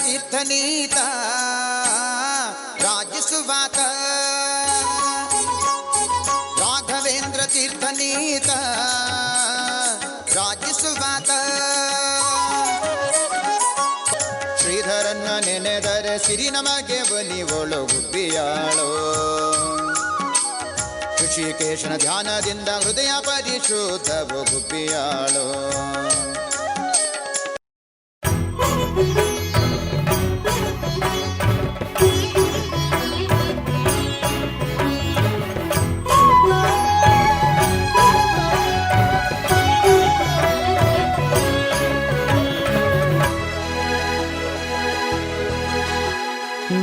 ತೀರ್ಥನೀತ ರಾಜಿಸುವಾತ ರಾಘವೇಂದ್ರ ತೀರ್ಥನೀತ ರಾಜಿಸುವಾತ ಶ್ರೀಧರನ್ನ ನೆನೆದರೆ ಸಿರಿ ನಮಗೆ ಬಲಿವಳು ಗುಬ್ಬಿಯಾಳೋ ಋಷಿಕೇಶನ ಧ್ಯಾನದಿಂದ ಹೃದಯ ಪರಿಶುದ್ಧವು ಗುಬ್ಬಿಯಾಳೋ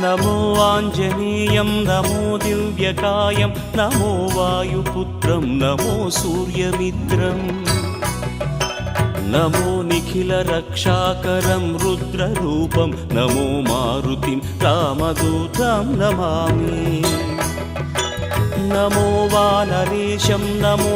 नमो आञ्जनेयं नमो दिव्यकायं नमो वायुपुत्रं नमो सूर्यमित्रं नमो निखिलरक्षाकरं रुद्ररूपं नमो मारुतिं रामदूतं नमामि नमो वानरेशं नमो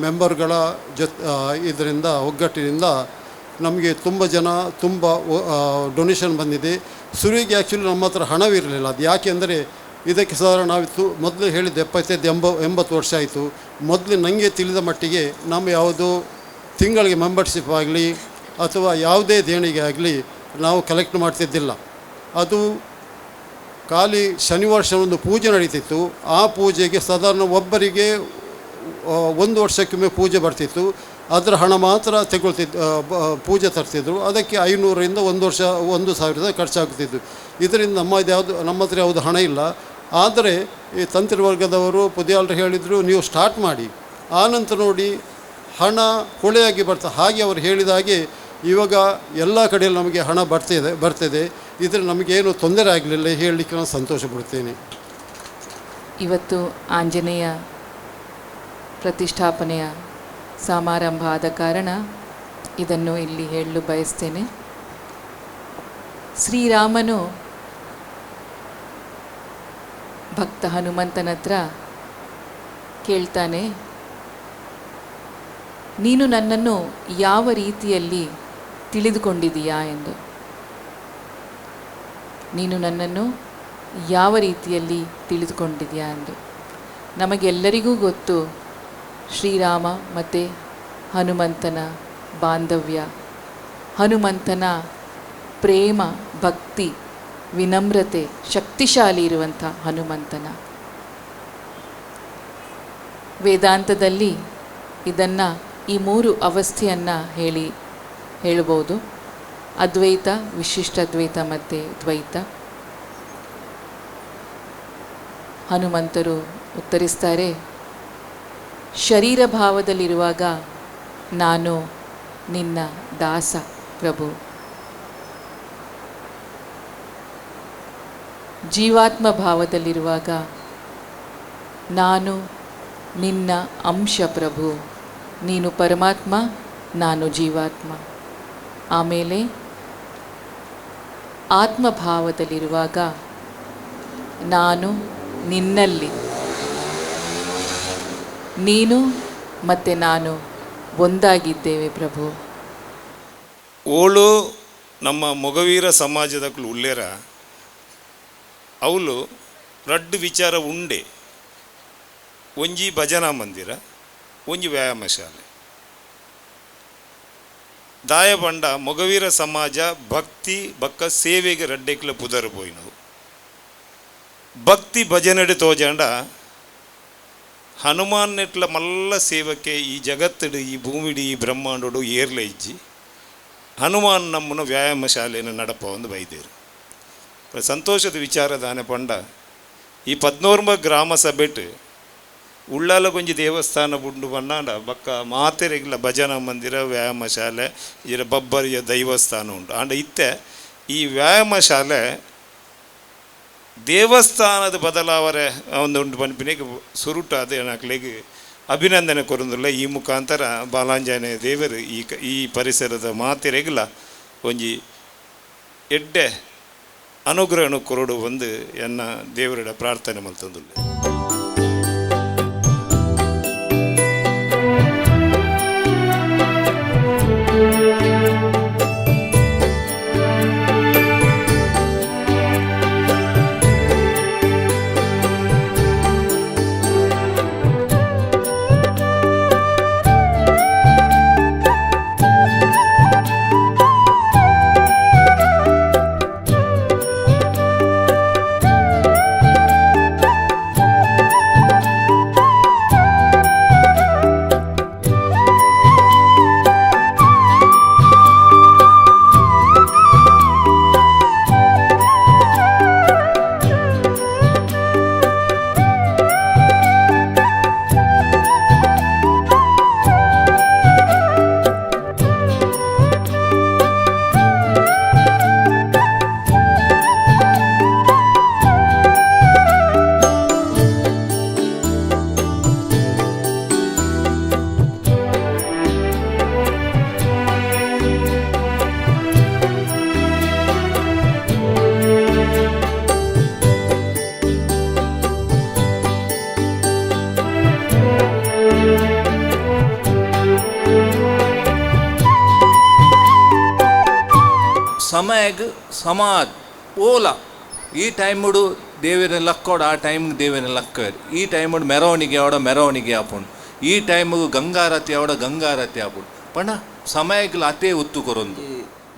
ಮೆಂಬರ್ಗಳ ಇದರಿಂದ ಒಗ್ಗಟ್ಟಿನಿಂದ ನಮಗೆ ತುಂಬ ಡೊನೇಷನ್ ಬಂದಿದೆ. ಸುರಿಗೆ ಆ್ಯಕ್ಚುಲಿ ನಮ್ಮ ಹತ್ರ ಹಣವಿರಲಿಲ್ಲ. ಅದು ಯಾಕೆಂದರೆ ಇದಕ್ಕೆ ಸಾಧಾರಣ ನಾವು ಮೊದಲು ಹೇಳಿದ್ದು 75-80 ವರ್ಷ ಆಯಿತು. ಮೊದಲು ನನಗೆ ತಿಳಿದ ಮಟ್ಟಿಗೆ ನಮ್ಮ ಯಾವುದೋ ತಿಂಗಳಿಗೆ ಮೆಂಬರ್ಶಿಪ್ ಆಗಲಿ ಅಥವಾ ಯಾವುದೇ ದೇಣಿಗೆ ಆಗಲಿ ನಾವು ಕಲೆಕ್ಟ್ ಮಾಡ್ತಿದ್ದಿಲ್ಲ. ಅದು ಖಾಲಿ ಶನಿವಾರ ಒಂದು ಪೂಜೆ ನಡೀತಿತ್ತು. ಆ ಪೂಜೆಗೆ ಸಾಧಾರಣ ಒಬ್ಬರಿಗೆ 1 ವರ್ಷಕ್ಕೊಮ್ಮೆ ಪೂಜೆ ಬರ್ತಿತ್ತು. ಅದರ ಹಣ ಮಾತ್ರ ಪೂಜೆ ತರ್ತಿದ್ರು. ಅದಕ್ಕೆ 500ರಿಂದ 1,000 ಖರ್ಚಾಗ್ತಿದ್ದು. ಇದರಿಂದ ನಮ್ಮ ಹತ್ರ ಯಾವುದು ಹಣ ಇಲ್ಲ. ಆದರೆ ಈ ತಂತ್ರಿ ವರ್ಗದವರು ಪುದಿಯಾಳರು ಹೇಳಿದರು, ನೀವು ಸ್ಟಾರ್ಟ್ ಮಾಡಿ, ಆನಂತರ ನೋಡಿ ಹಣ ಹೊಳೆಯಾಗಿ ಬರ್ತದೆ. ಹಾಗೆ ಅವರು ಹೇಳಿದ ಹಾಗೆ ಇವಾಗ ಎಲ್ಲ ಕಡೆಯಲ್ಲಿ ನಮಗೆ ಹಣ ಬರ್ತಿದೆ. ಇದರಲ್ಲಿ ನಮಗೇನು ತೊಂದರೆ ಆಗಲಿಲ್ಲ ಹೇಳಲಿಕ್ಕೆ ನಾನು ಸಂತೋಷ ಪಡ್ತೇನೆ. ಇವತ್ತು ಆಂಜನೇಯ ಪ್ರತಿಷ್ಠಾಪನೆಯ ಸಮಾರಂಭ ಆದ ಕಾರಣ ಇದನ್ನು ಇಲ್ಲಿ ಹೇಳಲು ಬಯಸ್ತೇನೆ. ಶ್ರೀರಾಮನು ಭಕ್ತ ಹನುಮಂತನ ಹತ್ರ ಕೇಳ್ತಾನೆ, ನೀನು ನನ್ನನ್ನು ಯಾವ ರೀತಿಯಲ್ಲಿ ತಿಳಿದುಕೊಂಡಿದೀಯಾ ಎಂದು. ನೀನು ನನ್ನನ್ನು ಯಾವ ರೀತಿಯಲ್ಲಿ ತಿಳಿದುಕೊಂಡಿದೆಯಾ ಎಂದು. ನಮಗೆಲ್ಲರಿಗೂ ಗೊತ್ತು ಶ್ರೀರಾಮ ಮತ್ತು ಹನುಮಂತನ ಬಾಂಧವ್ಯ, ಹನುಮಂತನ ಪ್ರೇಮ, ಭಕ್ತಿ, ವಿನಮ್ರತೆ, ಶಕ್ತಿಶಾಲಿ ಇರುವಂಥ ಹನುಮಂತನ. ವೇದಾಂತದಲ್ಲಿ ಇದನ್ನು ಈ 3 ಅವಸ್ಥೆಯನ್ನು ಹೇಳಬಹುದು: ಅದ್ವೈತ, ವಿಶಿಷ್ಟಾದ್ವೈತ ಮತ್ತು ದ್ವೈತ. ಹನುಮಂತರು ಉತ್ತರಿಸ್ತಾರೆ, ಶರೀರ ಭಾವದಲ್ಲಿರುವಾಗ ನಾನು ನಿನ್ನ ದಾಸ ಪ್ರಭು, ಜೀವಾತ್ಮ ಭಾವದಲ್ಲಿರುವಾಗ ನಾನು ನಿನ್ನ ಅಂಶ ಪ್ರಭು, ನೀನು ಪರಮಾತ್ಮ, ನಾನು ಜೀವಾತ್ಮ. ಆಮೇಲೆ ಆತ್ಮಭಾವದಲ್ಲಿರುವಾಗ ನಾನು ನಿನ್ನಲ್ಲಿ, ನೀನು ಮತ್ತು ನಾನು ಒಂದಾಗಿದ್ದೇವೆ ಪ್ರಭು. ಓಳು ನಮ್ಮ ಮೊಗವೀರ ಸಮಾಜದಕ್ಕೂ ಉಳ್ಳೇರ ಅವಳು ರಡ್ಡು ವಿಚಾರ ಉಂಡೆ. ಒಂಜಿ ಭಜನಾ ಮಂದಿರ, ಒಂಜಿ ವ್ಯಾಯಾಮ ಶಾಲೆ. ದಾಯ ಪಂಡ ಮೊಗವೀರ ಸಮಾಜ ಭಕ್ತಿ ಬಕ್ಕ ಸೇವೆಗೆ ರಡ್ಡೆಕ್ಲ ಪುದರ್ ಪೋಯಿನವು. ಭಕ್ತಿ ಭಜನೆಡು ತೋಜಂಡ ಹನುಮಾನ್ ನೆಟ್ಲ ಮಲ್ಲ ಸೇವಕ್ಕೆ ಈ ಜಗತ್ತಡು, ಈ ಭೂಮಿಡಿ, ಈ ಬ್ರಹ್ಮಾಂಡೋಡು ಏರ್ಲ ಇಜ್ಜಿ ಹನುಮಾನ್ ನಮ್ಮನ್ನು ವ್ಯಾಯಾಮ ಶಾಲೆಯನ್ನು ನಡಪ ಒಂದು ಬೈದೇರು. ಸಂತೋಷದ ವಿಚಾರದಾನೆ ಪಂಡ ಈ 14 ಗ್ರಾಮ ಸಭೆಟ್ ಉಳ್ಳಾಲ ಕೊಂಚಿ ದೇವಸ್ಥಾನ ಬುಂಡು ಬಣ್ಣಾಂಡ ಬಕ್ಕ ಮಾತೆರೆಗಿಲ್ಲ ಭಜನಾ ಮಂದಿರ, ವ್ಯಾಯಾಮ ಶಾಲೆ, ಇದರ ಬಬ್ಬರಿಯ ದೈವಸ್ಥಾನ ಉಂಟು. ಆಂಡ ಇತ್ತೆ ಈ ವ್ಯಾಯಾಮ ಶಾಲೆ ದೇವಸ್ಥಾನದ ಬದಲಾವರೆ ಒಂದು ಪನ್ಪಿನಿಗೆ ಸುರುಟಾದ ಏನಾಗ್ಲಿಕ್ಕೆ ಅಭಿನಂದನೆ ಕೊರಂದಿಲ್ಲ. ಈ ಮುಖಾಂತರ ಬಾಲಾಂಜನೇಯ ದೇವರು ಈ ಪರಿಸರದ ಮಾತೆರೆಗಿಲ್ಲ ಒಂಜಿ ಎಡ್ಡೆ ಅನುಗ್ರಹಣ ಕೊರಡು ಒಂದು ಎನ್ನ ದೇವರಿಡ ಪ್ರಾರ್ಥನೆ ಮಲ್ತಂದುಲ್ಲ. ಸಮಯಕ್ಕೆ ಸಮಾಜ ಓಲ ಈ ಟೈಮುಡು ದೇವಿನ ಲಕ್ಕೋಡು, ಆ ಟೈಮ್ಗೆ ದೇವಿನ ಲಕ್ಕರು. ಈ ಟೈಮುಡು ಮೆರವಣಿಗೆ ಅವಡ ಮೆರವಣಿಗೆ ಆಪುಂಡು. ಈ ಟೈಮಿಗೆ ಗಂಗಾರತಿ ಅವಡ ಗಂಗಾರತಿ ಆಪುಂಡು. ಪಂಡ ಸಮಯಕ್ಕೆ ಅತೇ ಒತ್ತು ಕೊರೊಂದು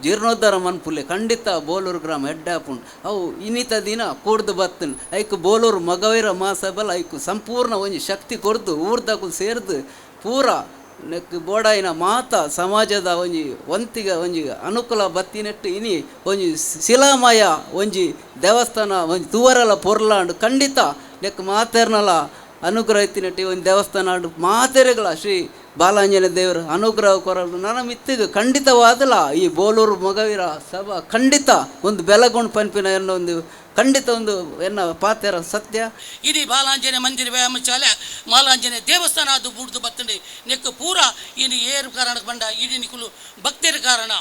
ಜೀರ್ಣೋದ್ಧಾರ ಮನ್ಪುಲ್ಲೆ ಖಂಡಿತ ಬೋಲೂರು ಗ್ರಾಮ ಎಡ್ಡಾಪುಂಡು. ಅವು ಇನ್ನಿತ ದಿನ ಕೂಡ್ದು ಬತ್ತನು ಐಕು ಬೋಲೂರು ಮಗವೀರ ಮಹಾಸಭಲ್ ಐಕು ಸಂಪೂರ್ಣ ಒಂಜಿ ಶಕ್ತಿ ಕೊರ್ದು ಊರ್ದಕ್ಕೂ ಸೇರ್ದು ಪೂರ ನೆಕ್ ಬೋಡಾಯಿನ ಮಾತ ಸಮಾಜದ ಒಂಜಿ ಒಂತಿಗೆ ಒಂಜಿ ಅನುಕೂಲ ಬತ್ತಿನೆಟ್ಟು ಇನಿ ಒಂಜಿ ಶಿಲಾಮಯ ಒಂಜಿ ದೇವಸ್ಥಾನ ಒಂಜಿ ತೂವರಲ ಪೊರ್ಲಾಂಡು ಖಂಡಿತ ನೆಕ್ ಮಾತೆರ್ನಲ ಅನುಗ್ರಹ ಇತ್ತಿನಟ್ಟಿ ಒಂದು ದೇವಸ್ಥಾನ ಮಾತೆರೆಗಳ ಶ್ರೀ ಬಾಲಾಂಜನೇಯ ದೇವರ ಅನುಗ್ರಹ ಕೊರಲು ನನ್ನ ಮಿತ್ತಿಗೆ ಖಂಡಿತವಾದಲ್ಲ ಈ ಬೋಲೂರು ಮೊಗವೀರ ಸಭಾ ಖಂಡಿತ ಒಂದು ಬೆಲಗೊಂಡು ಪಂಪಿನ ಎನ್ನೋ ಒಂದು ಖಂಡಿತ ಒಂದು ಎನ್ನ ಪಾತ್ರ ಸತ್ಯ. ಇಡೀ ಬಾಲಾಂಜನೇಯ ಮಂದಿರ ವ್ಯಾಯಾಮ ಶಾಲೆ ಮಾಲಾಂಜನೇಯ ದೇವಸ್ಥಾನ ಅದು ಬುಡ್ದು ಬತ್ತಂಡಿ ನೆಕ್ಕು ಪೂರ ಇನ್ನು ಏರು ಕಾರಣಕ್ಕೆ ಬಂಡ ಇಡೀ ನಿಕುಲು ಭಕ್ತಿರ ಕಾರಣ.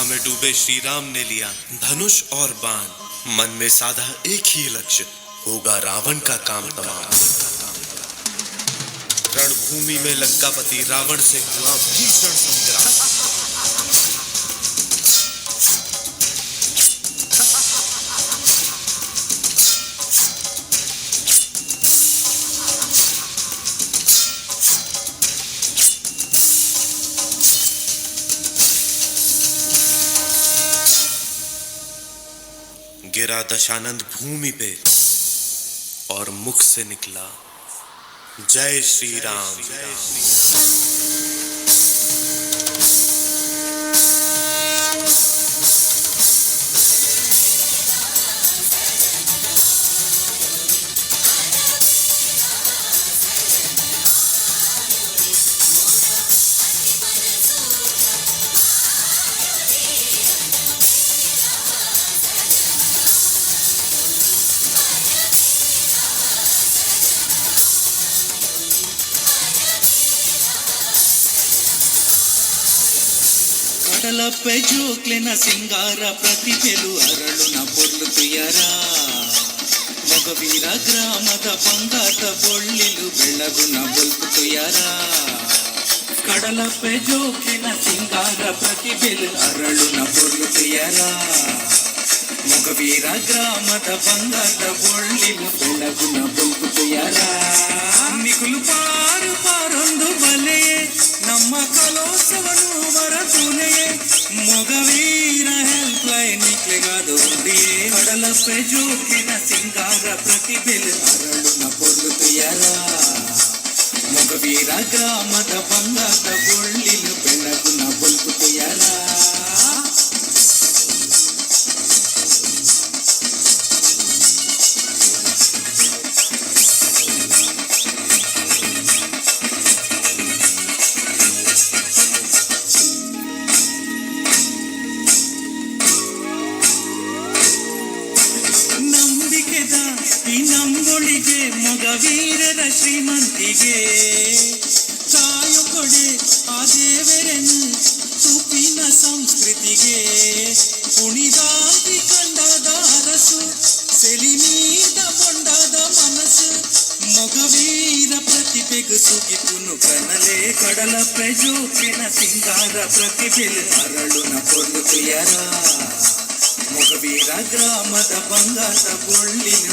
में डूबे श्री राम ने लिया धनुष और बाण, मन में साधा एक ही लक्ष्य, होगा रावण का काम तमाम। रणभूमि में लंकापति रावण से हुआ भीषण संग्राम। गिरा दशानंद भूमि पे और मुख से निकला जय श्री राम। కడలపై జోక్లెన సింగార ప్రతిభೆಲು ಅರಳುನ పొర్లు ತುಯರ ಮಗವೀರ ಗ್ರಾಮದ ಬಂಗಾರದ ಬೊಳ್ಳಿಲು ಬೆಳಗುನ ಬೊಲ್ಪು ತುಯರ ಕಡಲಪೈ ಜೋಕ್ಲೆನ సింగాರ ಪ್ರತಿಭೆಲು ಅರಳುನ పొర్లు ತುಯರ ಮಗವೀರ ಗ್ರಾಮದ ಬಂಗಾರದ ಬೊಳ್ಳಿಲು ಬೆಳಗುನ ಬೊಲ್ಪು ತುಯರ ನಿಕುಲು ಪಾರು ಪಾರೊಂದು ಬಲೆಯೇ ನಮ್ಮ ಕಲೋತ್ಸವನು ವರತುನೆಯೇ ಮೊಗವೀರ ಹೆಲ್ಪ್ ಲೈನ್ ನಿಕ್ಲೆಗಾದು ಹುಡಿಯೇ ಕಡಲಪೈ ಜೋಕಿನ ಸಿಂಗಾರ ಪ್ರತಿಭೆಲು ಅರಳುನ పొర్లు ತುಯರ ಮೊಗವೀರ ಗ್ರಾಮದ ಬಂಗಾರದ ಬೊಳ್ಳಿಲು ಬೆಳಗುನ ಬೊಲ್ಪು ತುಯರ ನಂಬೊಳಿಗೆ ಮೊಗವೀರರ ಶ್ರೀಮಂತಿಗೆ ಕಾಯು ಕೊಡೆ ಆ ದೇವರನು ತುಪ್ಪಿನ ಸಂಸ್ಕೃತಿಗೆ ಕುಣಿದಾಂತಿ ಕಂಡಾದ ಅರಸು ಸೆಳಿಮೀದ ಬೊಂಡಾದ ಮನಸ್ಸು ಮೊಗವೀರ ಪ್ರತಿಭೆಗೂ ಸುಗಿಪುನು ಕನಲೆ ಕಡಲಪೈ ಜೋಕಿನ ಸಿಂಗಾರ ಪ್ರತಿಭೆಲು ಅರಳುನ పొర్లు ತುಯರ ಮೊಗವೀರ ಗ್ರಾಮದ ಬಂಗಾರದ ಬೊಳ್ಳಿಲು